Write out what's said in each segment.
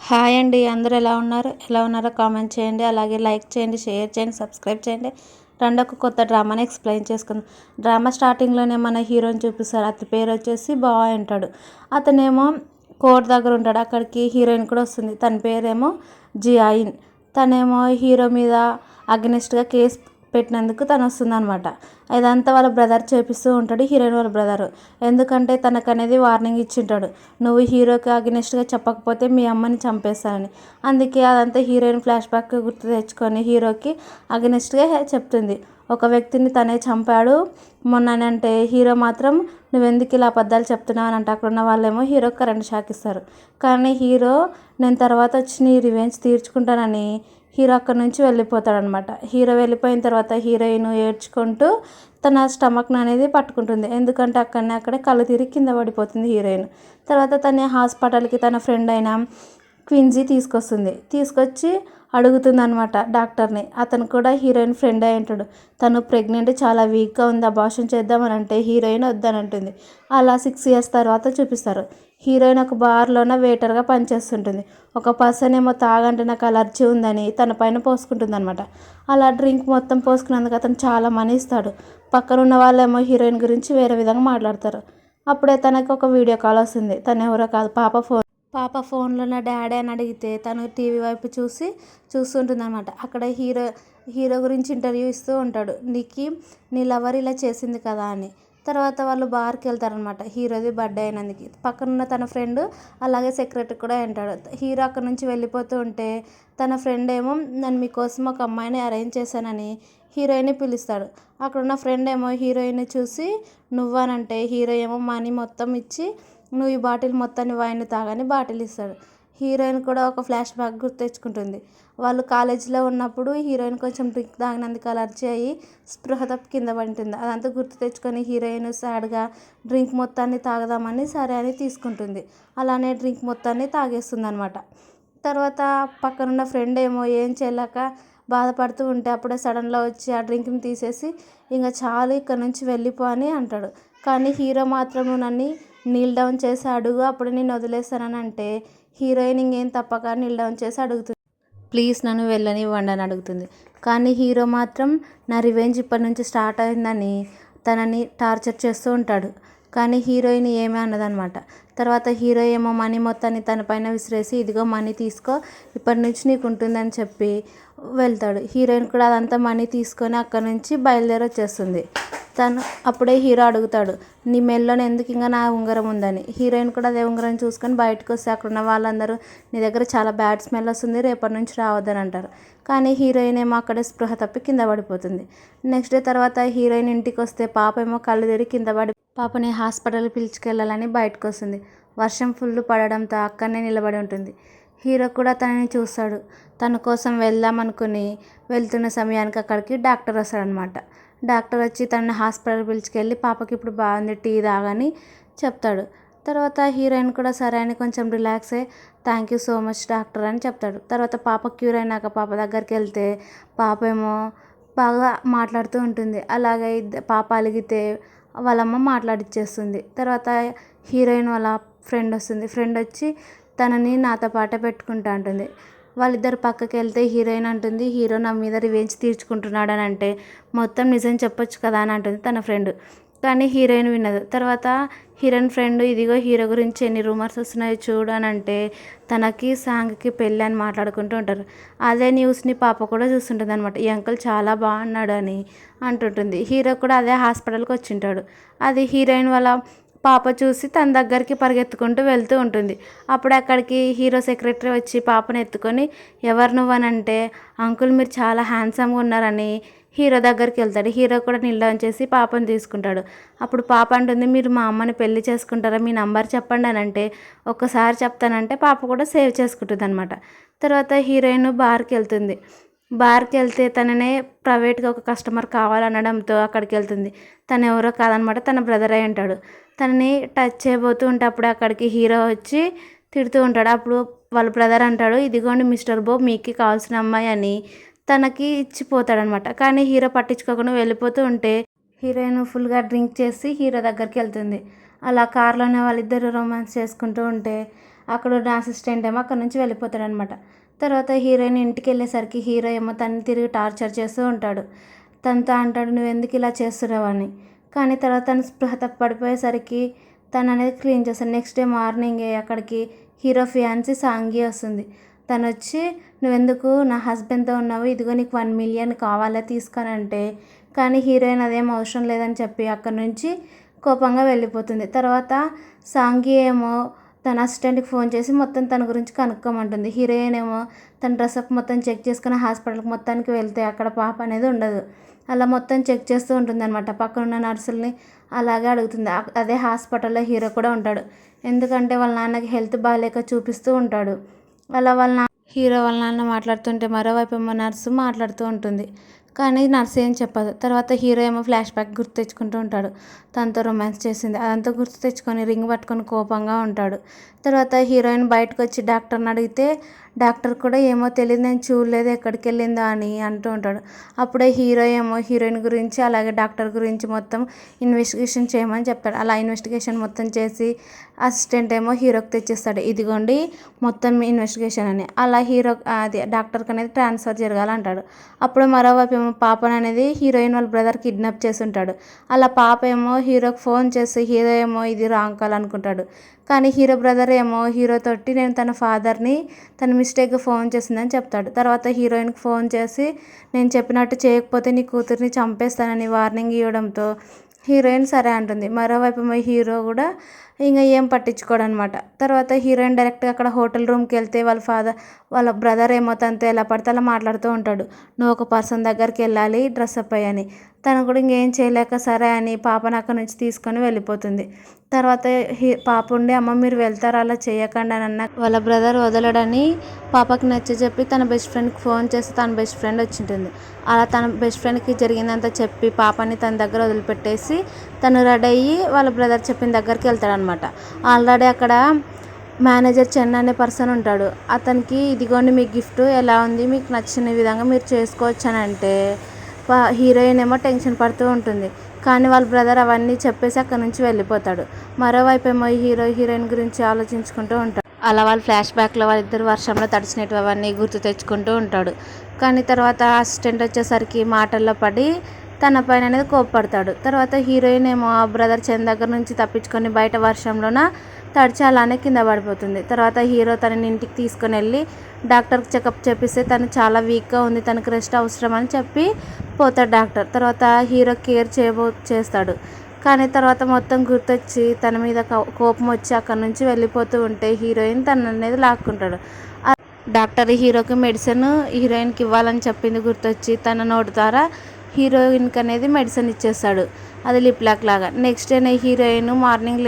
Hi అండి. అందరూ ఎలా ఉన్నారు? ఎలా ఉన్నారో కామెంట్ చేయండి. అలాగే లైక్ చేయండి, షేర్ చేయండి, సబ్స్క్రైబ్ చేయండి. రండి ఒక కొత్త డ్రామాని ఎక్స్ప్లెయిన్ చేసుకుందాం. డ్రామా స్టార్టింగ్లోనే మన హీరోని చూపిస్తారు. అతని పేరు వచ్చేసి బాయ్ అంటాడు. అతనేమో కోర్ట్ దగ్గర ఉంటాడు. అక్కడికి హీరోయిన్ కూడా వస్తుంది. తన పేరేమో జియాయిన్. తనేమో హీరో మీద అగెనిస్ట్గా కేసు పెట్టినందుకు తను వస్తుందన్నమాట. ఇదంతా వాళ్ళ బ్రదర్ చేపిస్తూ ఉంటాడు, హీరోయిన్ వాళ్ళ బ్రదరు. ఎందుకంటే తనకు అనేది వార్నింగ్ ఇచ్చింటాడు, నువ్వు హీరోకి అగెనిస్ట్గా చెప్పకపోతే మీ అమ్మని చంపేస్తానని. అందుకే అదంతా హీరోయిన్ ఫ్లాష్ బ్యాక్ గుర్తు తెచ్చుకొని హీరోకి అగెనిస్ట్గా చెప్తుంది. ఒక వ్యక్తిని తనే చంపాడు మొన్నని అంటే హీరో మాత్రం నువ్వెందుకు ఇలా అబద్ధాలు చెప్తున్నావు అని అంటే అక్కడున్న వాళ్ళేమో హీరోకి కరెంట్ షాక్ ఇస్తారు. కానీ హీరో నేను తర్వాత వచ్చి నీ రివెంజ్ తీర్చుకుంటానని హీరో అక్కడి నుంచి వెళ్ళిపోతాడనమాట. హీరో వెళ్ళిపోయిన తర్వాత హీరోయిన్ ఏడ్చుకుంటూ తన స్టమక్ని అనేది పట్టుకుంటుంది. ఎందుకంటే అక్కడే కళ్ళు తిరిగి కింద పడిపోతుంది హీరోయిన్. తర్వాత తన హాస్పిటల్కి తన ఫ్రెండ్ అయిన క్విన్జీ తీసుకొచ్చి అడుగుతుందనమాట డాక్టర్ని. అతను కూడా హీరోయిన్ ఫ్రెండ్ అయి ఉంటాడు. తను ప్రెగ్నెంట్, చాలా వీక్గా ఉంది, అబార్షన్ చేద్దామని అంటే హీరోయిన్ వద్దనంటుంది. అలా 6 years తర్వాత చూపిస్తారు. హీరోయిన్ ఒక బార్లోన వెయిటర్గా పనిచేస్తుంటుంది. ఒక పర్సన్ ఏమో తాగంటే నాకు అలర్జీ ఉందని తన పైన పోసుకుంటుంది అనమాట. అలా డ్రింక్ మొత్తం పోసుకున్నందుకు అతను చాలా మనీ ఇస్తాడు. పక్కన ఉన్న వాళ్ళేమో హీరోయిన్ గురించి వేరే విధంగా మాట్లాడతారు. అప్పుడే తనకు ఒక వీడియో కాల్ వస్తుంది. తను ఎవరో కాదు, పాప ఫోన్లో నా డాడీ అని అడిగితే తను టీవీ వైపు చూస్తుంటుంది అనమాట. అక్కడ హీరో గురించి ఇంటర్వ్యూ ఇస్తూ ఉంటాడు. నీ లవర్ ఇలా చేసింది కదా అని. తర్వాత వాళ్ళు బార్కి వెళ్తారనమాట, హీరోది బర్త్డే అయినందుకు. పక్కనున్న తన ఫ్రెండ్ అలాగే సెక్రటరీ కూడా ఉంటాడు. హీరో అక్కడ నుంచి వెళ్ళిపోతూ ఉంటే తన ఫ్రెండ్ ఏమో నేను మీకోసం ఒక అమ్మాయిని అరేంజ్ చేశానని హీరోయిన్ని పిలుస్తాడు. అక్కడున్న ఫ్రెండ్ ఏమో హీరోయిన్ని చూసి నువ్వనంటే హీరో ఏమో మనీ మొత్తం ఇచ్చి నువ్వు ఈ బాటిల్ మొత్తాన్ని వైన్ తాగని బాటిల్ ఇస్తాడు. హీరోయిన్ కూడా ఒక ఫ్లాష్ బ్యాక్ గుర్తు తెచ్చుకుంటుంది. వాళ్ళు కాలేజీలో ఉన్నప్పుడు హీరోయిన్ కొంచెం డ్రింక్ తాగినందుకు అలర్జీ అయ్యి స్పృహ తప్పి కింద పడుతుంది. అదంతా గుర్తు తెచ్చుకొని హీరోయిన్ సాడ్గా డ్రింక్ మొత్తాన్ని తాగదామని సరే అని తీసుకుంటుంది. అలానే డ్రింక్ మొత్తాన్ని తాగేస్తుంది అనమాట. తర్వాత పక్కనున్న ఫ్రెండ్ ఏమో ఏం చేయలేక బాధపడుతూ ఉంటే అప్పుడే సడన్గా వచ్చి ఆ డ్రింక్ని తీసేసి ఇంకా చాలు ఇక్కడ నుంచి వెళ్ళిపో అని అంటాడు. కానీ హీరో మాత్రం నన్ను నీల్ డౌన్ చేసి అడుగు, అప్పుడు నేను వదిలేస్తానని అంటే హీరోయిన్ ఇంకేం తప్పక నీల్ డౌన్ చేసి అడుగుతుంది, ప్లీజ్ నన్ను వెళ్ళనివ్వండి అని అడుగుతుంది. కానీ హీరో మాత్రం నా రివెంజ్ ఇప్పటి నుంచి స్టార్ట్ అయిందని తనని టార్చర్ చేస్తూ ఉంటాడు. కానీ హీరోయిన్ ఏమీ అన్నదనమాట. తర్వాత హీరో ఏమో మనీ మొత్తాన్ని తన పైన విసిరేసి ఇదిగో మనీ తీసుకో, ఇప్పటి నుంచి నీకు ఉంటుందని చెప్పి వెళ్తాడు. హీరోయిన్ కూడా అదంతా మనీ తీసుకొని అక్కడ నుంచి బయలుదేరి వచ్చేస్తుంది. అప్పుడే హీరో అడుగుతాడు, నీ మెల్లోనే ఎందుకు ఇంకా నా ఉంగరం ఉందని. హీరోయిన్ కూడా అదే ఉంగరం చూసుకొని బయటకు వస్తే అక్కడున్న వాళ్ళందరూ నీ దగ్గర చాలా బ్యాడ్ స్మెల్ వస్తుంది, రేపటి నుంచి రావద్దని అంటారు. కానీ హీరోయిన్ ఏమో అక్కడే స్పృహ తప్పి కింద పడిపోతుంది. నెక్స్ట్ డే తర్వాత హీరోయిన్ ఇంటికి వస్తే పాప ఏమో కళ్ళు తిరిగి కింద పడి పాపని హాస్పిటల్కి పిలుచుకెళ్ళాలని బయటకు వస్తుంది. వర్షం ఫుల్ పడడంతో అక్కడనే నిలబడి ఉంటుంది. హీరో కూడా తనని చూస్తాడు. తన కోసం వెళ్దామనుకుని వెళ్తున్న సమయానికి అక్కడికి డాక్టర్ వస్తాడనమాట. డాక్టర్ వచ్చి తనని హాస్పిటల్ పిలుచుకెళ్ళి పాపకి ఇప్పుడు బాగుంది, టీ తాగని చెప్తాడు. తర్వాత హీరోయిన్ కూడా సరే అని కొంచెం రిలాక్స్ అయ్యి thank you so much doctor అని చెప్తాడు. తర్వాత పాప క్యూర్ అయినాక పాప దగ్గరికి వెళ్తే పాప ఏమో బాగా మాట్లాడుతూ ఉంటుంది. అలాగే పాప అలిగితే వాళ్ళమ్మ మాట్లాడిచ్చేస్తుంది. తర్వాత హీరోయిన్ వాళ్ళ ఫ్రెండ్ వచ్చి తనని నాతో పాటే పెట్టుకుంటా అంటుంది. వాళ్ళిద్దరు పక్కకి వెళ్తే హీరోయిన్ అంటుంది, హీరో నా మీద రివెంజ్ తీర్చుకుంటున్నాడు అని అంటే మొత్తం నిజం చెప్పొచ్చు కదా అని అంటుంది తన ఫ్రెండ్. కానీ హీరోయిన్ వినదు. తర్వాత హీరోయిన్ ఫ్రెండ్ ఇదిగో హీరో గురించి ఎన్ని రూమర్స్ వస్తున్నాయో చూడు అని అంటే తనకి సాంగ్కి పెళ్ళి అని మాట్లాడుకుంటూ ఉంటారు. అదే న్యూస్ని పాప కూడా చూస్తుంటుంది అనమాట. ఈ అంకుల్ చాలా బాగున్నాడు అని అంటుంటుంది. హీరో కూడా అదే హాస్పిటల్కి వచ్చింటాడు. అది హీరోయిన్ వాళ్ళ పాప చూసి తన దగ్గరికి పరిగెత్తుకుంటూ వెళ్తూ ఉంటుంది. అప్పుడు అక్కడికి హీరో సెక్రటరీ వచ్చి పాపను ఎత్తుకొని ఎవరు నువ్వనంటే అంకుల్ మీరు చాలా హ్యాండ్సమ్గా ఉన్నారని హీరో దగ్గరికి వెళ్తాడు. హీరో కూడా నిల్డౌన్ చేసి పాపను తీసుకుంటాడు. అప్పుడు పాప అంటుంది, మీరు మా అమ్మని పెళ్లి చేసుకుంటారా, మీ నంబర్ చెప్పండి అని అంటే ఒక్కసారి చెప్తానంటే పాప కూడా సేవ్ చేసుకుంటుంది అనమాట. తర్వాత హీరోయిన్ బార్కి వెళ్తే తననే ప్రైవేట్గా ఒక కస్టమర్ కావాలనడంతో అక్కడికి వెళ్తుంది. తను ఎవరో కాదనమాట, తన బ్రదర్ అయి ఉంటాడు. తనని టచ్ చేయబోతూ ఉంటే అప్పుడు అక్కడికి హీరో వచ్చి తిడుతూ ఉంటాడు. అప్పుడు వాళ్ళ బ్రదర్ అంటాడు, ఇదిగోండి మిస్టర్ బో మీకు కావాల్సిన అమ్మాయి అని తనకి ఇచ్చిపోతాడనమాట. కానీ హీరో పట్టించుకోకుండా వెళ్ళిపోతూ ఉంటే హీరోయిన్ ఫుల్గా డ్రింక్ చేసి హీరో దగ్గరికి వెళ్తుంది. అలా కార్లోనే వాళ్ళిద్దరు రొమాన్స్ చేసుకుంటూ ఉంటే అక్కడ ఉన్న అసిస్టెంట్ ఏమో అక్కడ నుంచి వెళ్ళిపోతాడనమాట. తర్వాత హీరోయిన్ ఇంటికి వెళ్ళేసరికి హీరో ఏమో తనని తిరిగి టార్చర్ చేస్తూ ఉంటాడు. తనతో అంటాడు, నువ్వెందుకు ఇలా చేస్తున్నావు అని. కానీ తర్వాత తను స్పృహ తప్పి పడిపోయేసరికి తను అనేది క్లీన్ చేస్తాడు. నెక్స్ట్ డే మార్నింగే అక్కడికి హీరో ఫియాన్సీ సాంగి వస్తుంది. తను వచ్చి, నువ్వెందుకు నా హస్బెండ్తో ఉన్నావు, ఇదిగో నీకు 1 మిలియన్ కావాలా తీసుకోనంటే, కానీ హీరోయిన్ అదేం అవసరం లేదని చెప్పి అక్కడ నుంచి కోపంగా వెళ్ళిపోతుంది. తర్వాత సాంగి ఏమో తన అసిస్టెంట్కి ఫోన్ చేసి మొత్తం తన గురించి కనుక్కోమంటుంది. హీరోయిన్ ఏమో తన డ్రెస్అప్ మొత్తం చెక్ చేసుకుని హాస్పిటల్కి మొత్తానికి వెళ్తే అక్కడ పాప అనేది ఉండదు. అలా మొత్తం చెక్ చేస్తూ ఉంటుంది అనమాట. పక్కన ఉన్న నర్సుల్ని అలాగే అడుగుతుంది. అదే హాస్పిటల్లో హీరో కూడా ఉంటాడు. ఎందుకంటే వాళ్ళ నాన్నకి హెల్త్ బాగాలేక చూపిస్తూ ఉంటాడు. అలా హీరో వాళ్ళ నాన్న మాట్లాడుతుంటే మరోవైపు ఏమో నర్సు మాట్లాడుతూ ఉంటుంది. కానీ నర్సు ఏం చెప్పదు. తర్వాత హీరో ఏమో ఫ్లాష్ బ్యాక్ గుర్తు తెచ్చుకుంటూ ఉంటాడు. తనతో రొమాన్స్ చేసింది అదంతా గుర్తు తెచ్చుకొని రింగ్ పట్టుకొని కోపంగా ఉంటాడు. తర్వాత హీరోయిన్ బయటకు వచ్చి డాక్టర్ని అడిగితే డాక్టర్ కూడా ఏమో తెలియదు, నేను చూడలేదు, ఎక్కడికి వెళ్ళిందో అని అంటూ ఉంటాడు. అప్పుడే హీరో ఏమో హీరోయిన్ గురించి అలాగే డాక్టర్ గురించి మొత్తం ఇన్వెస్టిగేషన్ చేయమని చెప్తాడు. అలా ఇన్వెస్టిగేషన్ మొత్తం చేసి అసిస్టెంట్ ఏమో హీరోకి తెచ్చిస్తాడు. ఇదిగోండి మొత్తం ఇన్వెస్టిగేషన్ అని. అలా హీరో అది డాక్టర్కి అనేది ట్రాన్స్ఫర్ జరగాలంటాడు. అప్పుడు మరోవైపు ఏమో పాపను అనేది హీరోయిన్ వాళ్ళ బ్రదర్ కిడ్నాప్ చేసి ఉంటాడు. అలా పాప ఏమో హీరోకి ఫోన్ చేసి హీరో ఏమో ఇది రాంగ్ కాల్ అనుకుంటాడు. కానీ హీరో బ్రదర్ ఏమో హీరో తోటి నేను తన ఫాదర్ని తన మిస్టేక్గా ఫోన్ చేసిందని చెప్తాడు. తర్వాత హీరోయిన్కి ఫోన్ చేసి నేను చెప్పినట్టు చేయకపోతే నీ కూతురిని చంపేస్తానని వార్నింగ్ ఇవ్వడంతో హీరోయిన్ సరే అంటుంది. మరోవైపు హీరో కూడా ఇంకా ఏం పట్టించుకోడు అనమాట. తర్వాత హీరోయిన్ డైరెక్ట్గా అక్కడ హోటల్ రూమ్కి వెళ్తే వాళ్ళ బ్రదర్ ఏమో తనతో ఎలా పడితే అలా మాట్లాడుతూ ఉంటాడు. నువ్వు ఒక పర్సన్ దగ్గరికి వెళ్ళాలి డ్రెస్అప్ అయ్యని. తను కూడా ఇంకేం చేయలేక సరే అని పాపను అక్కడ నుంచి తీసుకొని వెళ్ళిపోతుంది. తర్వాత పాప ఉండి, అమ్మ మీరు వెళ్తారు, అలా చేయకండి అని అన్న వాళ్ళ బ్రదర్ వదలడని పాపకి నచ్చజెప్పి తన బెస్ట్ ఫ్రెండ్కి ఫోన్ చేసి తన బెస్ట్ ఫ్రెండ్ వచ్చింటుంది. అలా తన బెస్ట్ ఫ్రెండ్కి జరిగిందంతా చెప్పి పాపని తన దగ్గర వదిలిపెట్టేసి తను రెడీ అయ్యి వాళ్ళ బ్రదర్ చెప్పిన దగ్గరికి వెళ్తాడనమాట. ఆల్రెడీ అక్కడ మేనేజర్ చెన్ అనే పర్సన్ ఉంటాడు. అతనికి ఇదిగోండి మీ గిఫ్ట్ ఎలా ఉంది, మీకు నచ్చిన విధంగా మీరు చేసుకోవచ్చు అని అంటే హీరోయిన్ ఏమో టెన్షన్ పడుతూ ఉంటుంది. కానీ వాళ్ళ బ్రదర్ అవన్నీ చెప్పేసి అక్కడ నుంచి వెళ్ళిపోతాడు. మరోవైపు ఏమో హీరోయిన్ గురించి ఆలోచించుకుంటూ ఉంటాడు. అలా వాళ్ళ ఫ్లాష్ బ్యాక్లో వాళ్ళిద్దరు వర్షంలో తడిచినట్టు అవన్నీ గుర్తు తెచ్చుకుంటూ ఉంటాడు. కానీ తర్వాత అసిస్టెంట్ వచ్చేసరికి మాటల్లో పడి తన పైన అనేది కోప్పడతాడు. తర్వాత హీరోయిన్ ఏమో ఆ బ్రదర్ చెన్ దగ్గర నుంచి తప్పించుకొని బయట వర్షంలోన తడిచి అలానే కింద పడిపోతుంది. తర్వాత హీరో తనని ఇంటికి తీసుకొని వెళ్ళి డాక్టర్కి చెకప్ చేపిస్తే తను చాలా వీక్గా ఉంది, తనకు రెస్ట్ అవసరం అని చెప్పి పోతాడు డాక్టర్. తర్వాత హీరో కేర్ చేస్తాడు. కానీ తర్వాత మొత్తం గుర్తొచ్చి తన మీద కోపం వచ్చి అక్కడ నుంచి వెళ్ళిపోతూ ఉంటే హీరోయిన్ తన అనేది లాక్కుంటాడు. డాక్టర్ హీరోకి మెడిసిన్ హీరోయిన్కి ఇవ్వాలని చెప్పింది గుర్తొచ్చి తన నోటి ద్వారా హీరోయిన్కి అనేది మెడిసిన్ ఇచ్చేస్తాడు. అది లిప్ లాక్ లాగా. నెక్స్ట్ డే హీరోయిన్ మార్నింగ్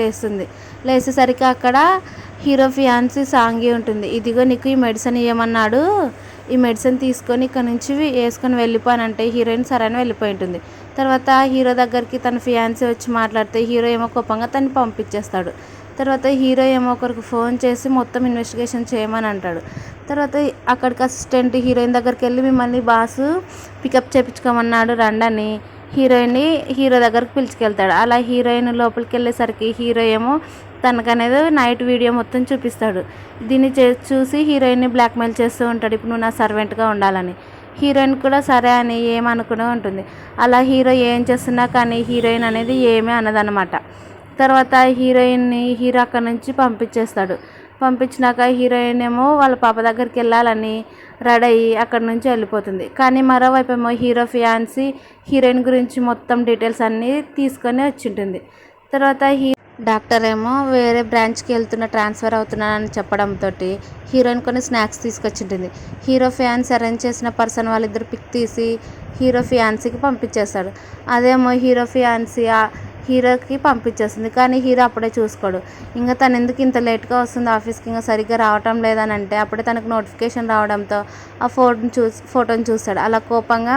లేచేసరికి అక్కడ హీరో ఫియాన్సీ సాంగి ఉంటుంది. ఇదిగో నీకు ఈ మెడిసిన్ ఇవ్వమన్నాడు, ఈ మెడిసిన్ తీసుకొని ఇక్కడ నుంచి వేసుకొని వెళ్ళిపోయానంటే హీరోయిన్ సరైన వెళ్ళిపోయి ఉంటుంది. తర్వాత హీరో దగ్గరికి తన ఫియాన్సీ వచ్చి మాట్లాడితే హీరో ఏమో కోపంగా తను పంపించేస్తాడు. తర్వాత హీరో ఏమో ఒకరికి ఫోన్ చేసి మొత్తం ఇన్వెస్టిగేషన్ చేయమని అంటాడు. తర్వాత అక్కడికి అసిస్టెంట్ హీరోయిన్ దగ్గరికి వెళ్ళి మిమ్మల్ని బాసు పికప్ చేయించుకోమన్నాడు రండని హీరోయిన్ని హీరో దగ్గరికి పిలుచుకెళ్తాడు. అలా హీరోయిన్ లోపలికి వెళ్ళేసరికి హీరో ఏమో తనకనేది నైట్ వీడియో మొత్తం చూపిస్తాడు. దీన్ని చూసి హీరోయిన్ని బ్లాక్మెయిల్ చేస్తూ ఉంటాడు, ఇప్పుడు నువ్వు నా సర్వెంట్గా ఉండాలని. హీరోయిన్ కూడా సరే అని ఏమనుకునే ఉంటుంది. అలా హీరో ఏం చేస్తున్నా కానీ హీరోయిన్ అనేది ఏమీ అనదన్నమాట. తర్వాత హీరో అక్కడ నుంచి పంపించినాక హీరోయిన్ ఏమో వాళ్ళ పాప దగ్గరికి వెళ్ళాలని రెడీ అయ్యి అక్కడి నుంచి వెళ్ళిపోతుంది. కానీ మరోవైపు ఏమో హీరో ఫియాన్సీ హీరోయిన్ గురించి మొత్తం డీటెయిల్స్ అన్నీ తీసుకొని వచ్చింటుంది. తర్వాత డాక్టర్ ఏమో వేరే బ్రాంచ్కి ట్రాన్స్ఫర్ అవుతున్నానని చెప్పడంతో హీరోయిన్ కొన్ని స్నాక్స్ తీసుకొచ్చింటుంది. హీరో ఫియాన్సీ అరేంజ్ చేసిన పర్సన్ వాళ్ళిద్దరు పిక్ తీసి హీరో ఫియాన్సీకి పంపించేస్తాడు. అదేమో హీరో ఫియాన్సీ హీరోకి పంపించేస్తుంది. కానీ హీరో అప్పుడే చూసుకోడు. ఇంకా తను ఎందుకు ఇంత లేట్గా వస్తుంది ఆఫీస్కి, ఇంకా సరిగ్గా రావటం లేదని అంటే అప్పుడే తనకు నోటిఫికేషన్ రావడంతో ఆ ఫోటోని చూస్తాడు. అలా కోపంగా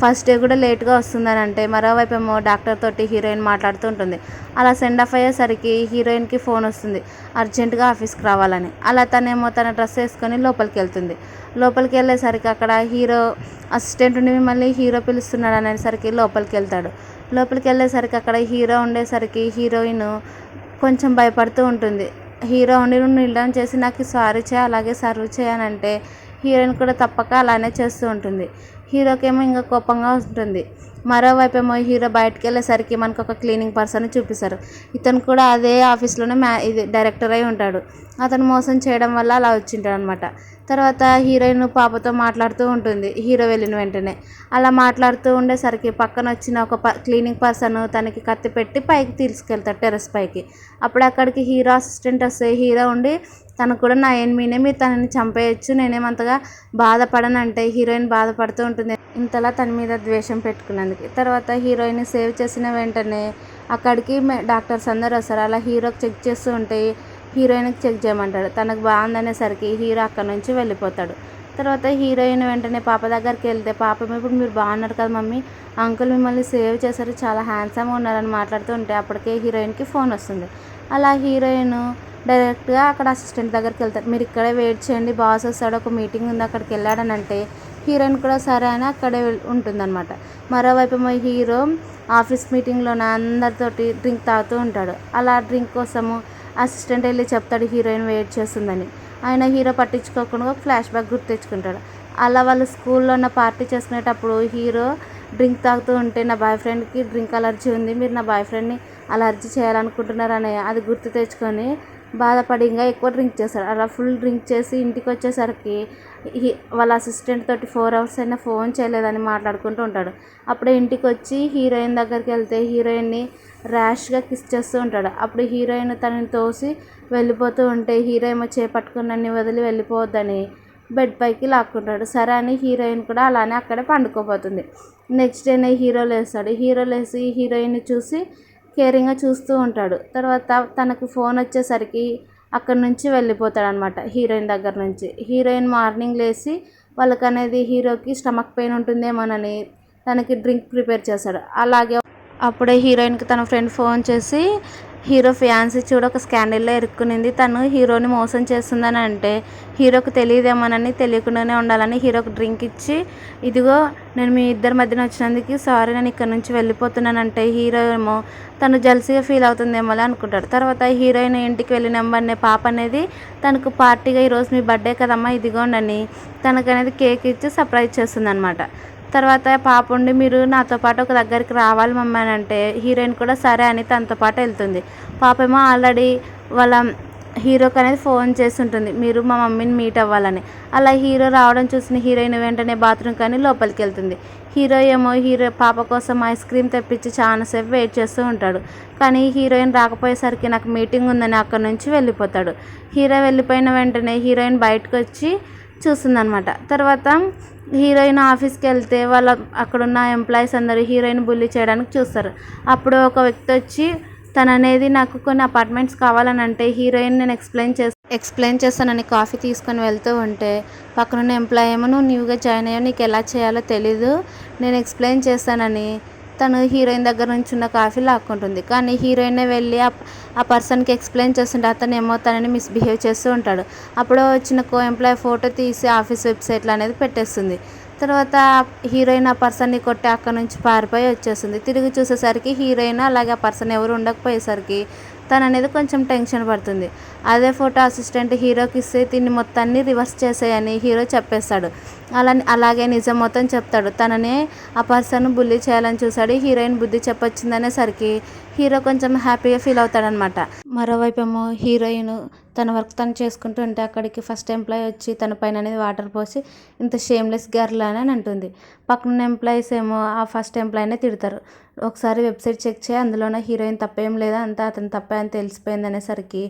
ఫస్ట్ డే కూడా లేట్గా వస్తుందని అంటే మరోవైపు ఏమో డాక్టర్ తోటి హీరోయిన్ మాట్లాడుతూ ఉంటుంది. అలా సెండ్ ఆఫ్ అయ్యేసరికి హీరోయిన్కి ఫోన్ వస్తుంది అర్జెంటుగా ఆఫీస్కి రావాలని. అలా తనేమో తన డ్రెస్ వేసుకొని లోపలికి వెళ్తుంది. లోపలికి వెళ్ళేసరికి అక్కడ హీరో అసిస్టెంట్ ఉండి మిమ్మల్ని హీరో పిలుస్తున్నాడు అనేసరికి లోపలికి వెళ్ళేసరికి అక్కడ హీరో ఉండేసరికి హీరోయిన్ కొంచెం భయపడుతూ ఉంటుంది. హీరో ఉండి నువ్వు నీల్ డౌన్ చేసి నాకు సారీ చేయి అలాగే సర్వ్ చేయనంటే హీరోయిన్ కూడా తప్పక అలానే చేస్తూ ఉంటుంది. హీరోకేమో ఇంకా కోపంగా ఉంటుంది. మరోవైపు ఏమో హీరో బయటకు వెళ్ళేసరికి మనకు ఒక క్లీనింగ్ పర్సన్ చూపిస్తారు. ఇతను కూడా అదే ఆఫీస్లోనే ఇది డైరెక్టర్ అయి ఉంటాడు. అతను మోసం చేయడం వల్ల అలా వచ్చింటాడు అనమాట. తర్వాత హీరోయిన్ పాపతో మాట్లాడుతూ ఉంటుంది హీరో వెళ్ళిన వెంటనే. అలా మాట్లాడుతూ ఉండేసరికి పక్కన వచ్చిన ఒక క్లీనింగ్ పర్సన్ తనకి కత్తి పెట్టి పైకి తీసుకెళ్తాడు టెర్రస్ పైకి. అప్పుడు అక్కడికి హీరో అసిస్టెంట్ వస్తే హీరో ఉండి తనకు కూడా నా ఎనిమినే మీరు తనని చంపేయచ్చు నేనేమంతగా బాధపడనంటే హీరోయిన్ బాధపడుతూ ఉంటుంది ఇంతలా తన మీద ద్వేషం పెట్టుకున్నందుకు. తర్వాత హీరోయిన్ సేవ్ చేసిన వెంటనే అక్కడికి డాక్టర్స్ అందరూ వస్తారు. అలా హీరోకి చెక్ చేస్తూ ఉంటే హీరోయిన్కి చెక్ చేయమంటాడు. తనకు బాగుందనేసరికి హీరో అక్కడ నుంచి వెళ్ళిపోతాడు. తర్వాత హీరోయిన్ వెంటనే పాప దగ్గరికి వెళ్తే పాప ఇప్పుడు మీరు బాగున్నారు కదా మమ్మీ, అంకుల్ మిమ్మల్ని సేవ్ చేశారు, చాలా హ్యాండ్సమ్గా ఉన్నారని మాట్లాడుతూ ఉంటే అప్పటికే హీరోయిన్కి ఫోన్ వస్తుంది. అలా హీరోయిన్ డైరెక్ట్గా అక్కడ అసిస్టెంట్ దగ్గరికి వెళ్తారు. మీరు ఇక్కడే వెయిట్ చేయండి, బాస్ వస్తాడు, ఒక మీటింగ్ ఉంది అక్కడికి వెళ్ళాడని అంటే హీరోయిన్ కూడా సరే అని అక్కడే ఉంటుందన్నమాట. మరోవైపు హీరో ఆఫీస్ మీటింగ్లోన అందరితోటి డ్రింక్ తాగుతూ ఉంటాడు. అలా డ్రింక్ కోసము అసిస్టెంట్ వెళ్ళి చెప్తాడు హీరోయిన్ వెయిట్ చేస్తుందని. ఆయన హీరో పట్టించుకోకుండా ఫ్లాష్ బ్యాక్ గుర్తు తెచ్చుకుంటాడు. అలా వాళ్ళు స్కూల్లో ఉన్న పార్టీ చేసుకునేటప్పుడు హీరో డ్రింక్ తాగుతూ ఉంటే నా బాయ్ ఫ్రెండ్కి డ్రింక్ అలర్జీ ఉంది, మీరు నా బాయ్ ఫ్రెండ్ని అలర్జీ చేయాలనుకుంటున్నారని అది గుర్తు తెచ్చుకొని బాధపడి ఇంకా ఎక్కువ డ్రింక్ చేస్తాడు. అలా ఫుల్ డ్రింక్ చేసి ఇంటికి వచ్చేసరికి వాళ్ళ అసిస్టెంట్ తోటి 4 అవర్స్ అయినా ఫోన్ చేయలేదని మాట్లాడుకుంటూ ఉంటాడు. అప్పుడే ఇంటికి వచ్చి హీరోయిన్ దగ్గరికి వెళ్తే హీరోయిన్ని ర్యాష్గా కిస్ చేస్తూ ఉంటాడు. అప్పుడు హీరోయిన్ తనని తోసి వెళ్ళిపోతూ ఉంటే హీరో ఏమో చేపట్టుకుని వదిలి వెళ్ళిపోవద్దని బెడ్ పైకి లాక్కుంటాడు. సరే అని హీరోయిన్ కూడా అలానే అక్కడే పండుకోపోతుంది. నెక్స్ట్ డేనే హీరో లేస్తాడు. హీరో లేచి హీరోయిన్ని చూసి కేరింగ్గా చూస్తూ ఉంటాడు. తర్వాత తనకు ఫోన్ వచ్చేసరికి అక్కడి నుంచి వెళ్ళిపోతాడు అనమాట హీరోయిన్ దగ్గర నుంచి. హీరోయిన్ మార్నింగ్ లేచి వాళ్ళకనేది హీరోకి స్టమక్ పెయిన్ ఉంటుందేమోనని తనకి డ్రింక్ ప్రిపేర్ చేస్తాడు. అలాగే అప్పుడే హీరోయిన్కి తన ఫ్రెండ్ ఫోన్ చేసి హీరో ఫియాన్సీ చూడు ఒక స్కాండల్లో ఇరుక్కునింది, తను హీరోని మోసం చేస్తుందని అంటే హీరోకి తెలియదేమోనని తెలియకుండానే ఉండాలని హీరోకి డ్రింక్ ఇచ్చి ఇదిగో నేను మీ ఇద్దరి మధ్యన వచ్చినందుకు సారీ నేను ఇక్కడ నుంచి వెళ్ళిపోతున్నానంటే హీరో ఏమో తను జల్సీగా ఫీల్ అవుతుందేమో అనుకుంటాడు. తర్వాత హీరోయిన్ ఇంటికి వెళ్ళిన వెంబడినే పాప అనేది తనకు పార్టీగా ఈరోజు మీ బర్త్డే కదమ్మా ఇదిగోండని తనకనేది కేక్ ఇచ్చి సర్ప్రైజ్ చేస్తుంది అనమాట. తర్వాత పాప ఉండి మీరు నాతో పాటు ఒక దగ్గరికి రావాలి మమ్మీ అని అంటే హీరోయిన్ కూడా సరే అని తనతో పాటు వెళ్తుంది. పాప ఏమో ఆల్రెడీ వాళ్ళ హీరోకి అనేది ఫోన్ చేసి ఉంటుంది మీరు మా మమ్మీని మీట్ అవ్వాలని. అలా హీరో రావడం చూసిన హీరోయిన్ వెంటనే బాత్రూమ్ కానీ లోపలికి వెళ్తుంది. హీరో ఏమో పాప కోసం ఐస్ క్రీమ్ తెప్పించి చాలాసేపు వెయిట్ చేస్తూ ఉంటాడు. కానీ హీరోయిన్ రాకపోయేసరికి నాకు మీటింగ్ ఉందని అక్కడ నుంచి వెళ్ళిపోతాడు. హీరో వెళ్ళిపోయిన వెంటనే హీరోయిన్ బయటకు వచ్చి చూస్తుందన్నమాట. తర్వాత హీరోయిన్ ఆఫీస్కి వెళ్తే వాళ్ళ అక్కడున్న ఎంప్లాయీస్ అందరూ హీరోయిన్ బుల్లి చేయడానికి చూస్తారు. అప్పుడు ఒక వ్యక్తి వచ్చి తను అనేది నాకు కొన్ని అపార్ట్మెంట్స్ కావాలని అంటే హీరోయిన్ నేను ఎక్స్ప్లెయిన్ చేస్తానని కాఫీ తీసుకొని వెళ్తూ ఉంటే పక్కనున్న ఎంప్లాయీ ఏమో నువ్వు న్యూగా జాయిన్ అయ్యావు నీకు ఎలా చేయాలో తెలీదు నేను ఎక్స్ప్లెయిన్ చేస్తానని తను హీరోయిన్ దగ్గర నుంచి ఉన్న కాఫీ లాక్కుంటుంది. కానీ హీరోయినే వెళ్ళి ఆ పర్సన్కి ఎక్స్ప్లెయిన్ చేస్తుంటే అతను ఏమో తనని మిస్బిహేవ్ చేస్తూ ఉంటాడు. అప్పుడు వచ్చిన ఎంప్లాయీ ఫోటో తీసి ఆఫీస్ వెబ్సైట్లో అనేది పెట్టేస్తుంది. తర్వాత హీరోయిన్ ఆ పర్సన్ని కొట్టి అక్కడ నుంచి పారిపోయి వచ్చేస్తుంది. తిరిగి చూసేసరికి హీరోయిన్ అలాగే ఆ పర్సన్ ఎవరు ఉండకపోయేసరికి తను అనేది కొంచెం టెన్షన్ పడుతుంది. అదే ఫోటో అసిస్టెంట్ హీరోకి ఇస్తే దీన్ని మొత్తాన్ని రివర్స్ చేసేయని హీరో చెప్పేస్తాడు. అలాగే నిజం మొత్తం చెప్తాడు. తననే ఆ పర్సన్ బుల్లి చేయాలని చూశాడు. హీరోయిన్ బుద్ధి చెప్పొచ్చిందనేసరికి హీరో కొంచెం హ్యాపీగా ఫీల్ అవుతాడనమాట. మరోవైపు ఏమో హీరోయిన్ తన వర్క్ తను చేసుకుంటూ ఉంటే అక్కడికి ఫస్ట్ ఎంప్లాయీ వచ్చి తన పైన అనేది వాటర్ పోసి ఇంత షేమ్లెస్ గర్ల్ అని అంటుంది. పక్కన ఎంప్లాయీస్ ఏమో ఆ ఫస్ట్ ఎంప్లాయీనే తిడతారు. ఒకసారి వెబ్సైట్ చెక్ చేయి అందులోనే హీరోయిన్ తప్పేం లేదా అంతా అతను తప్పే అని తెలిసిపోయింది అనేసరికి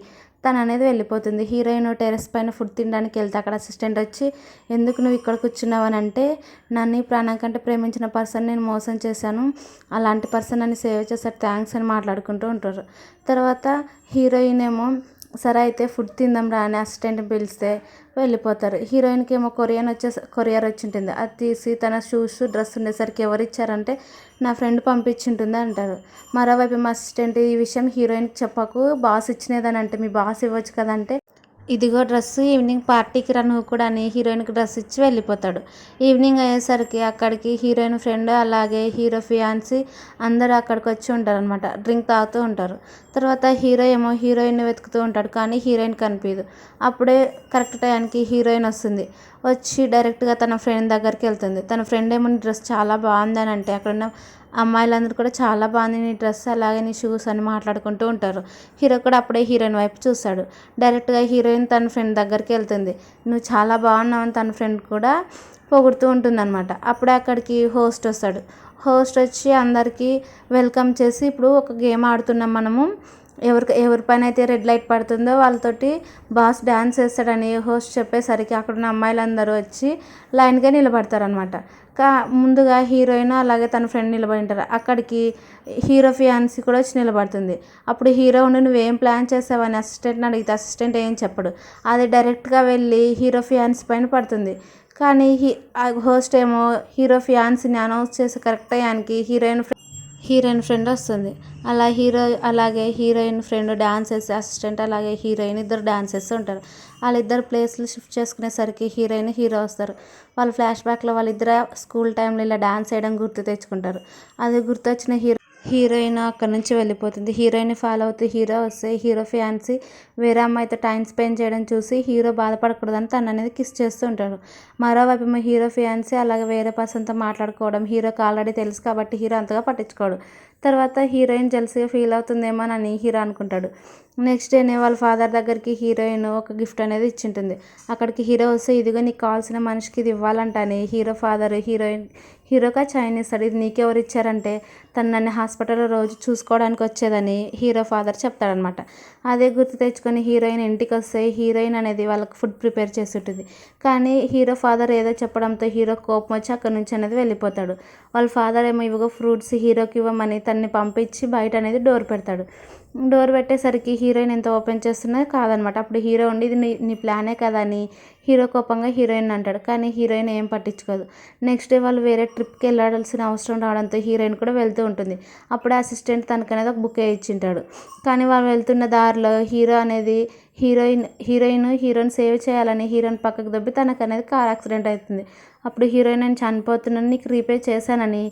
తను అనేది వెళ్ళిపోతుంది. హీరోయిన్ టెర్రస్ పైన ఫుడ్ తినడానికి వెళ్తే అక్కడ అసిస్టెంట్ వచ్చి ఎందుకు నువ్వు ఇక్కడ కూర్చున్నావు అని అంటే నన్ను ప్రాణం కంటే ప్రేమించిన పర్సన్ నేను మోసం చేశాను, అలాంటి పర్సన్ నన్ను సేవ్ చేశారు థ్యాంక్స్ అని మాట్లాడుకుంటూ ఉంటారు. తర్వాత హీరోయిన్ ఏమో సరే అయితే ఫుడ్ తిందాం రా అని అసిస్టెంట్ని పిలిస్తే వెళ్ళిపోతారు. హీరోయిన్కి ఏమో కొరియర్ వచ్చి ఉంటుంది. అది తీసి తన షూస్ డ్రెస్ ఉండేసరికి ఎవరు ఇచ్చారంటే నా ఫ్రెండ్ పంపించింటుంది అంటారు. మరోవైపు మా అసిస్టెంట్ ఈ విషయం హీరోయిన్కి చెప్పకు బాస్ ఇచ్చినదని అంటే మీ బాస్ ఇవ్వచ్చు కదంటే ఇదిగో డ్రెస్సు ఈవినింగ్ పార్టీకి రా నువ్వు కూడా అని హీరోయిన్కి డ్రెస్ ఇచ్చి వెళ్ళిపోతాడు. ఈవినింగ్ అయ్యేసరికి అక్కడికి హీరోయిన్ ఫ్రెండ్ అలాగే హీరో ఫియాన్సీ అందరూ అక్కడికి వచ్చి ఉంటారనమాట. డ్రింక్ తాగుతూ ఉంటారు. తర్వాత హీరో ఏమో హీరోయిన్ని వెతుకుతూ ఉంటాడు, కానీ హీరోయిన్ కనిపించదు. అప్పుడే కరెక్ట్ టైంకి హీరోయిన్ వస్తుంది. వచ్చి డైరెక్ట్గా తన ఫ్రెండ్ దగ్గరికి వెళ్తుంది. తన ఫ్రెండ్ ఏమో నీ డ్రెస్ చాలా బాగుందని అంటే అక్కడున్న అమ్మాయిలందరూ కూడా చాలా బాగుంది నీ డ్రెస్ అలాగే నీ షూస్ అని మాట్లాడుకుంటూ ఉంటారు. హీరో కూడా అప్పుడే హీరోయిన్ వైపు చూస్తాడు. డైరెక్ట్గా హీరోయిన్ తన ఫ్రెండ్ దగ్గరికి వెళ్తుంది. నువ్వు చాలా బాగున్నావు అని తన ఫ్రెండ్ కూడా పొగుడుతూ ఉంటుందన్నమాట. అప్పుడే అక్కడికి హోస్ట్ వస్తాడు. హోస్ట్ వచ్చి అందరికీ వెల్కమ్ చేసి ఇప్పుడు ఒక గేమ్ ఆడుతున్నాం మనము, ఎవరిపైన అయితే రెడ్ లైట్ పడుతుందో వాళ్ళతోటి బాస్ డ్యాన్స్ వేస్తాడని హోస్ట్ చెప్పేసరికి అక్కడున్న అమ్మాయిలందరూ వచ్చి లైన్గా నిలబడతారనమాట. ముందుగా హీరోయిన్ అలాగే తన ఫ్రెండ్ నిలబడి ఉంటారు. అక్కడికి హీరో ఫియాన్సీ కూడా వచ్చి నిలబడుతుంది. అప్పుడు హీరో ఉండి నువ్వేం ప్లాన్ చేసావని అసిస్టెంట్ని అడిగితే అసిస్టెంట్ ఏం చెప్పడు. అది డైరెక్ట్గా వెళ్ళి హీరో ఫియాన్సీ పైన పడుతుంది. కానీ హోస్ట్ ఏమో హీరో ఫియాన్సీని అనౌన్స్ చేసే కరెక్ట్ టైంకి హీరోయిన్ ఫ్రెండ్ వస్తుంది. అలాగే హీరోయిన్ ఫ్రెండ్ డాన్స్ వేసి అసిస్టెంట్ అలాగే హీరోయిన్ ఇద్దరు డాన్స్ వేస్తూ ఉంటారు. వాళ్ళిద్దరు ప్లేస్లు షిఫ్ట్ చేసుకునేసరికి హీరోయిన్ హీరో వస్తారు. వాళ్ళ ఫ్లాష్ బ్యాక్లో వాళ్ళిద్దరు స్కూల్ టైంలో ఇలా డాన్స్ వేయడం గుర్తు తెచ్చుకుంటారు. అది గుర్తొచ్చిన హీరోయిన్ అక్కడ నుంచి వెళ్ళిపోతుంది. హీరోయిన్ ఫాలో అవుతూ హీరో వస్తే హీరో ఫియాన్సీ వేరే అమ్మాయితో టైం స్పెండ్ చేయడం చూసి హీరో బాధపడకూడదని తను అనేది కిస్ చేస్తూ ఉంటాడు. మరోవైపు హీరో ఫియాన్సీ అలాగే వేరే పర్సన్తో మాట్లాడుకోవడం హీరోకి ఆల్రెడీ తెలుసు కాబట్టి హీరో అంతగా పట్టించుకోడు. తర్వాత హీరోయిన్ జెల్సీగా ఫీల్ అవుతుందేమోనని హీరో అనుకుంటాడు. నెక్స్ట్ డేనే వాళ్ళ ఫాదర్ దగ్గరికి హీరోయిన్ ఒక గిఫ్ట్ అనేది ఇచ్చింటుంది. అక్కడికి హీరో వస్తే ఇదిగో నీకు కావాల్సిన మనిషికి ఇది ఇవ్వాలంటని హీరో ఫాదర్ హీరోగా చైన్ ఇస్తాడు. ఇది నీకెవరు ఇచ్చారంటే తను నన్ను హాస్పిటల్లో రోజు చూసుకోవడానికి వచ్చేదని హీరో ఫాదర్ చెప్తాడనమాట. అదే గుర్తు తెచ్చుకొని హీరోయిన్ ఇంటికి వస్తే హీరోయిన్ అనేది వాళ్ళకి ఫుడ్ ప్రిపేర్ చేసి ఉంటుంది. కానీ హీరో ఫాదర్ ఏదో చెప్పడంతో హీరో కోపం వచ్చి అక్కడి నుంచి అనేది వెళ్ళిపోతాడు. వాళ్ళ ఫాదర్ ఏమో ఇవిగో ఫ్రూట్స్ హీరోకి ఇవ్వమని తనని పంపించి బయట అనేది డోర్ పెడతాడు. డోర్ పెట్టేసరికి హీరోయిన్ ఎంత ఓపెన్ చేస్తున్నది కాదనమాట. అప్పుడు హీరో ఉండి ఇది నీ ప్లానే కదా అని హీరో కోపంగా హీరోయిన్ అంటాడు. కానీ హీరోయిన్ ఏం పట్టించుకోదు. నెక్స్ట్ డే వాళ్ళు వేరే ట్రిప్కి వెళ్ళాల్సిన అవసరం రావడంతో హీరోయిన్ కూడా వెళ్తూ ఉంటుంది. అప్పుడే అసిస్టెంట్ తనకనేది ఒక బుక్ ఇచ్చింటాడు. కానీ వాళ్ళు వెళ్తున్న దారిలో హీరోయిన్ సేవ్ చేయాలని హీరోయిన్ పక్కకు దొబ్బి తనకు అనేది కార్ యాక్సిడెంట్ అవుతుంది. అప్పుడు హీరోయిన్ నేను చనిపోతున్నాను నీకు రీపే చేశానని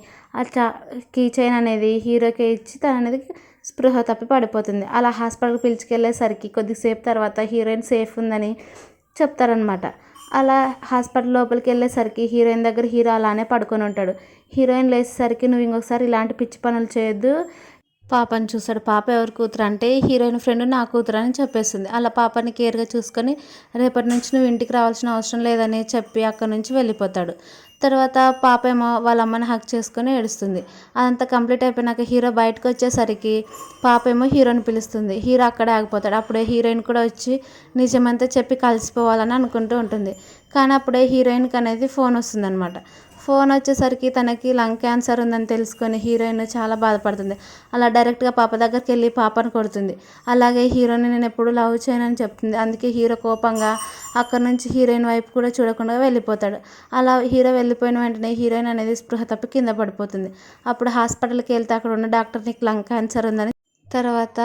కీ చైన్ అనేది హీరోకే ఇచ్చి తను అనేది స్పృహ తప్పి పడిపోతుంది. అలా హాస్పిటల్కి పిలుచుకెళ్ళేసరికి కొద్దిసేపు తర్వాత హీరోయిన్ సేఫ్ ఉందని చెప్తారనమాట. అలా హాస్పిటల్ లోపలికి వెళ్ళేసరికి హీరోయిన్ దగ్గర హీరో అలానే పడుకొని ఉంటాడు. హీరోయిన్ లేచేసరికి నువ్వు ఇంకొకసారి ఇలాంటి పిచ్చి పనులు చేయొద్దు, పాపని చూస్తాడు. పాప ఎవరి కూతురు అంటే హీరోయిన్ ఫ్రెండ్ నా కూతురు అని చెప్పేస్తుంది. అలా పాపని కేర్గా చూసుకొని రేపటి నుంచి నువ్వు ఇంటికి రావాల్సిన అవసరం లేదని చెప్పి అక్కడి నుంచి వెళ్ళిపోతాడు. తర్వాత పాప ఏమో వాళ్ళ అమ్మని హక్ చేసుకొని ఏడుస్తుంది. అదంతా కంప్లీట్ అయిపోయినాక హీరో బయటకు వచ్చేసరికి పాప ఏమో హీరోని పిలుస్తుంది. హీరో అక్కడే ఆగిపోతాడు. అప్పుడే హీరోయిన్ కూడా వచ్చి నిజమంతా చెప్పి కలిసిపోవాలని అనుకుంటూ ఉంటుంది. కానీ అప్పుడే హీరోయిన్కి అనేది ఫోన్ వస్తుందన్నమాట. ఫోన్ వచ్చేసరికి తనకి లంగ్ క్యాన్సర్ ఉందని తెలుసుకొని హీరోయిన్ చాలా బాధపడుతుంది. అలా డైరెక్ట్గా పాప దగ్గరికి వెళ్ళి పాపను కొడుతుంది. అలాగే హీరోని నేను ఎప్పుడు లవ్ చేయనని చెప్తుంది. అందుకే హీరో కోపంగా అక్కడి నుంచి హీరోయిన్ వైపు కూడా చూడకుండా వెళ్ళిపోతాడు. అలా హీరో వెళ్ళిపోయిన వెంటనే హీరోయిన్ అనేది స్పృహ తప్పి కింద పడిపోతుంది. అప్పుడు హాస్పిటల్కి వెళ్తే అక్కడ ఉన్న డాక్టర్ నీకు లంగ్ క్యాన్సర్ ఉందని తర్వాత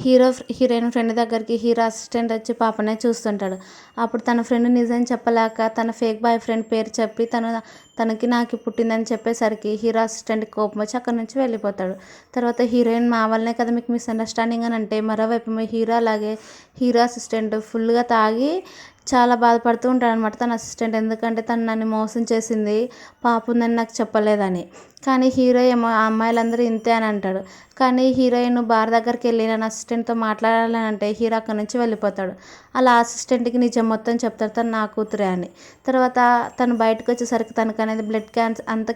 హీరోయిన్ ఫ్రెండ్ దగ్గరికి హీరో అసిస్టెంట్ వచ్చి పాపనే చూస్తుంటాడు. అప్పుడు తన ఫ్రెండ్ నిజం చెప్పలేక తన ఫేక్ బాయ్ ఫ్రెండ్ పేరు చెప్పి తనకి నాకు పుట్టిందని చెప్పేసరికి హీరో అసిస్టెంట్ కోపం వచ్చి అక్కడి నుంచి వెళ్ళిపోతాడు. తర్వాత హీరోయిన్ మా వల్లనే కదా మీకు మిస్అండర్స్టాండింగ్ అని అంటే మరోవైపు హీరో అలాగే హీరో అసిస్టెంట్ ఫుల్గా తాగి చాలా బాధపడుతూ ఉంటాడు అనమాట తన అసిస్టెంట్. ఎందుకంటే తను నన్ను మోసం చేసింది, పాప ఉందని నాకు చెప్పలేదని. కానీ హీరో ఏమో ఆ అమ్మాయిలందరూ ఇంతే అని అంటాడు. కానీ హీరోయిన్ బార్ దగ్గరికి వెళ్ళి నేను అసిస్టెంట్తో మాట్లాడాలని అంటే హీరో అక్కడి నుంచి వెళ్ళిపోతాడు. అలా అసిస్టెంట్కి నిజం మొత్తం చెప్తాడు తను నా కూతురే అని. తర్వాత తను బయటకు వచ్చేసరికి తనకు అనేది బ్లడ్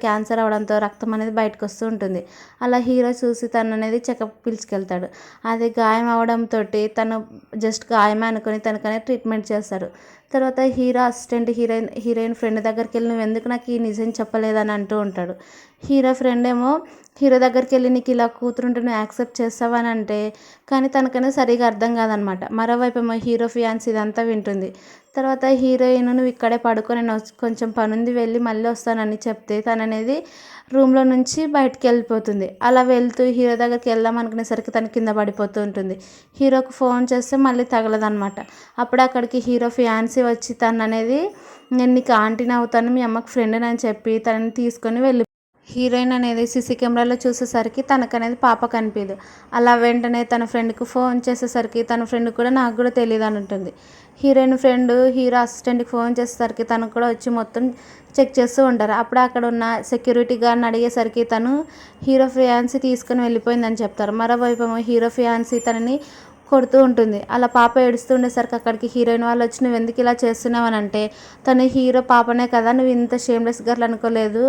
క్యాన్సర్ అవడంతో రక్తం అనేది బయటకు వస్తూ ఉంటుంది. అలా హీరో చూసి తను అనేది చెకప్ పిలుచుకెళ్తాడు. అది గాయం అవడంతో తను జస్ట్ గాయమే అనుకుని తనకనే ట్రీట్మెంట్ చేస్తాడు. తర్వాత హీరో అసిస్టెంట్ హీరోయిన్ ఫ్రెండ్ దగ్గరికి వెళ్ళి నువ్వు ఎందుకు నాకు ఈ నిజం చెప్పలేదని అంటూ ఉంటాడు. హీరో ఫ్రెండ్ ఏమో హీరో దగ్గరికి వెళ్ళి నీకు ఇలా కూతురుంటే నువ్వు యాక్సెప్ట్ చేస్తావని అంటే కానీ తనకనే సరిగా అర్థం కాదనమాట. మరోవైపు హీరో ఫియాన్స్ ఇదంతా వింటుంది. తర్వాత హీరోయిన్ నువ్వు ఇక్కడే పడుకో, నేను కొంచెం పనుంది వెళ్ళి మళ్ళీ వస్తానని చెప్తే తననేది రూమ్లో నుంచి బయటికి వెళ్ళిపోతుంది. అలా వెళ్తూ హీరో దగ్గరికి వెళ్దాం అనుకునేసరికి తను కింద పడిపోతూ ఉంటుంది. హీరోకి ఫోన్ చేస్తే మళ్ళీ తగలదనమాట. అప్పుడు అక్కడికి హీరో ఫియాన్సీ వచ్చి తను అనేది నేను నీకు ఆంటీని అవుతాను, మీ అమ్మకి ఫ్రెండ్ని అని చెప్పి తనని తీసుకొని వెళ్ళి హీరోయిన్ అనేది సీసీ కెమెరాలో చూసేసరికి తనకనేది పాప కనిపించదు. అలా వెంటనే తన ఫ్రెండ్కి ఫోన్ చేసేసరికి తన ఫ్రెండ్ కూడా నాకు కూడా తెలియదు అని ఉంటుంది. హీరోయిన్ ఫ్రెండ్ హీరో అసిస్టెంట్కి ఫోన్ చేసేసరికి తనకు కూడా వచ్చి మొత్తం చెక్ చేస్తూ ఉంటారు. అప్పుడు అక్కడ ఉన్న సెక్యూరిటీ గార్డ్ని అడిగేసరికి తను హీరో ఫియాన్సీ తీసుకొని వెళ్ళిపోయిందని చెప్తారు. మరోవైపు హీరో ఫియాన్సీ తనని కొడుతూ ఉంటుంది. అలా పాప ఏడుస్తూ ఉండేసరికి అక్కడికి హీరోయిన్ వాళ్ళు వచ్చి నువ్వు ఎందుకు ఇలా చేస్తున్నావు అని అంటే తను హీరో పాపనే కదా, నువ్వు ఇంత షేమ్లెస్ గర్ల్ అనుకోలేదు,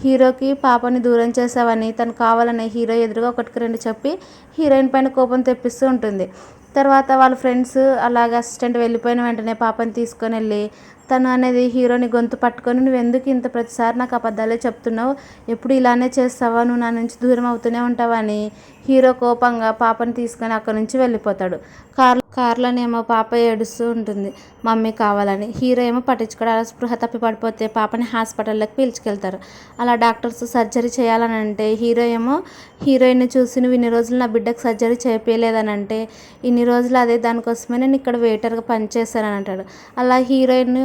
హీరోకి పాపని దూరం చేసావని తను కావాలనే హీరో ఎదురుగా ఒకటికి రెండు చెప్పి హీరోయిన్ పైన కోపం తెప్పిస్తూ ఉంటుంది. తర్వాత వాళ్ళ ఫ్రెండ్స్ అలాగే అసిస్టెంట్ వెళ్ళిపోయిన వెంటనే పాపని తీసుకొని వెళ్ళి తను అనేది హీరోని గొంతు పట్టుకొని నువ్వు ఎందుకు ఇంత ప్రతిసారి నాకు అబద్ధాలే చెప్తున్నావు, ఎప్పుడు ఇలానే చేస్తావా, నువ్వు నా నుంచి దూరం అవుతూనే ఉంటావా అని హీరో కోపంగా పాపని తీసుకొని అక్కడి నుంచి వెళ్ళిపోతాడు. కార్లోనేమో పాప ఏడుస్తూ ఉంటుంది మమ్మీ కావాలని. హీరో ఏమో పట్టించుకోవడానికి స్పృహ తప్పి పడిపోతే పాపని హాస్పిటల్లోకి పిలుచుకెళ్తారు. అలా డాక్టర్స్ సర్జరీ చేయాలని అంటే హీరో ఏమో హీరోయిన్ని చూసి నువ్వు ఇన్ని రోజులు నా బిడ్డకు సర్జరీ చేయించలేదని అంటే ఇన్ని రోజులు అదే దానికోసమే నేను ఇక్కడ వెయిటర్గా పనిచేస్తానని అంటాడు. అలా హీరోయిన్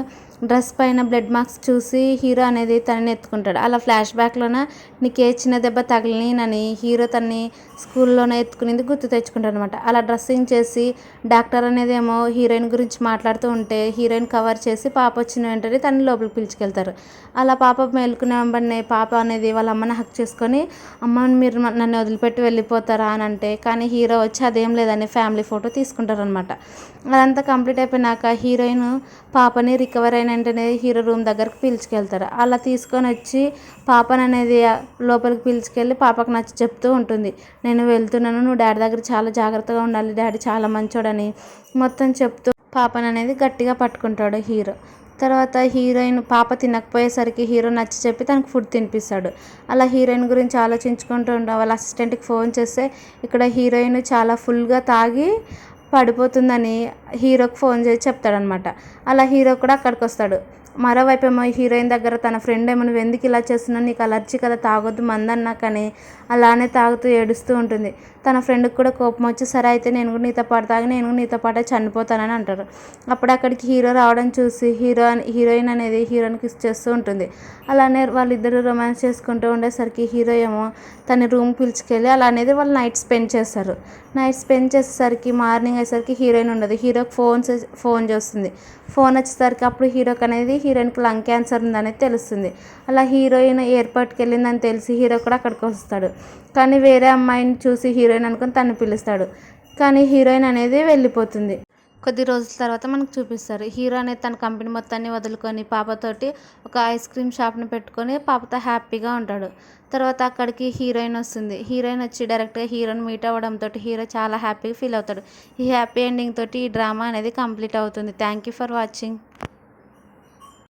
డ్రెస్ పైన బ్లడ్ మార్క్స్ చూసి హీరో అనేది తనని ఎత్తుకుంటాడు. అలా ఫ్లాష్ బ్యాక్లోన నీకే చిన్న దెబ్బ తగిలినని హీరో తనని స్కూల్లోనే ఎత్తుకునేది గుర్తు తెచ్చుకుంటాడు అనమాట. అలా డ్రెస్సింగ్ చేసి డాక్టర్ అనేది ఏమో హీరోయిన్ గురించి మాట్లాడుతూ ఉంటే హీరోయిన్ కవర్ చేసి పాప వచ్చిన వెంటనే తనని లోపలికి పిలుచుకెళ్తారు. అలా పాప మేలుకునే వెంబడినే పాప అనేది వాళ్ళ అమ్మని హక్ చేసుకొని అమ్మ మీరు నన్ను వదిలిపెట్టి వెళ్ళిపోతారా అని అంటే కానీ హీరో వచ్చి అదేం లేదని ఫ్యామిలీ ఫోటో తీసుకుంటారనమాట. అదంతా కంప్లీట్ అయిపోయినాక హీరోయిన్ పాపని రికవర్ అయిన వెంటనే హీరో రూమ్ దగ్గరకు పిలుచుకెళ్తారు. అలా తీసుకొని వచ్చి పాపను అనేది లోపలికి పిలుచుకెళ్ళి పాపకు నచ్చి చెప్తూ ఉంటుంది, నేను వెళ్తున్నాను, నువ్వు డాడీ దగ్గర చాలా జాగ్రత్తగా ఉండాలి, డాడీ చాలా మంచోడని మొత్తం చెప్తూ పాపను అనేది గట్టిగా పట్టుకుంటాడు హీరో. తర్వాత హీరోయిన్ పాప తినకపోయేసరికి హీరో నచ్చి చెప్పి తనకు ఫుడ్ తినిపిస్తాడు. అలా హీరోయిన్ గురించి ఆలోచించుకుంటూ ఉంటాం. వాళ్ళ అసిస్టెంట్కి ఫోన్ చేస్తే ఇక్కడ హీరోయిన్ చాలా ఫుల్గా తాగి పడిపోతుందని హీరోకి ఫోన్ చేసి చెప్తాడనమాట. అలా హీరో కూడా అక్కడికి వస్తాడు. మరోవైపు ఏమో హీరోయిన్ దగ్గర తన ఫ్రెండ్ ఏమో నువ్వు ఎందుకు ఇలా చేస్తున్నావు, నీకు అలర్జీ కదా, తాగొద్దు మందన్నా కానీ అలానే తాగుతూ ఏడుస్తూ ఉంటుంది. తన ఫ్రెండ్కి కూడా కోపం వచ్చి సరే అయితే నేను కూడా నీతో పాటు తాగి నేను కూడా నీతో పాటే చనిపోతానని అంటారు. అప్పుడు అక్కడికి హీరో రావడం చూసి హీరోయిన్ అనేది హీరోని కిస్ చేస్తూ ఉంటుంది. అలానే వాళ్ళిద్దరూ రొమాన్స్ చేసుకుంటూ ఉండేసరికి హీరో ఏమో తన రూమ్ పిలుచుకెళ్ళి అలా అనేది వాళ్ళు నైట్ స్పెండ్ చేస్తారు. నైట్ స్పెండ్ చేసేసరికి మార్నింగ్ అయ్యేసరికి హీరోయిన్ ఉండదు. హీరోకి ఫోన్ చేస్తుంది. ఫోన్ వచ్చేసరికి అప్పుడు హీరోకి అనేది హీరోయిన్కి లంగ్ క్యాన్సర్ ఉందనేది తెలుస్తుంది. అలా హీరోయిన్ ఎయిర్పోర్ట్కి వెళ్ళిందని తెలిసి హీరో కూడా అక్కడికి వస్తాడు. కానీ వేరే అమ్మాయిని చూసి హీరోయిన్ అనుకుని తను పిలుస్తాడు. కానీ హీరోయిన్ అనేది వెళ్ళిపోతుంది. కొద్ది రోజుల తర్వాత మనకు చూపిస్తారు హీరో అనేది తన కంపెనీ మొత్తాన్ని వదులుకొని పాపతోటి ఒక ఐస్ క్రీమ్ షాప్ని పెట్టుకొని పాపతో హ్యాపీగా ఉంటాడు. తర్వాత అక్కడికి హీరోయిన్ వస్తుంది. హీరోయిన్ వచ్చి డైరెక్ట్గా హీరోని మీట్ అవ్వడంతో హీరో చాలా హ్యాపీగా ఫీల్ అవుతాడు. ఈ హ్యాపీ ఎండింగ్ తోటి ఈ డ్రామా అనేది కంప్లీట్ అవుతుంది. Thank you for watching.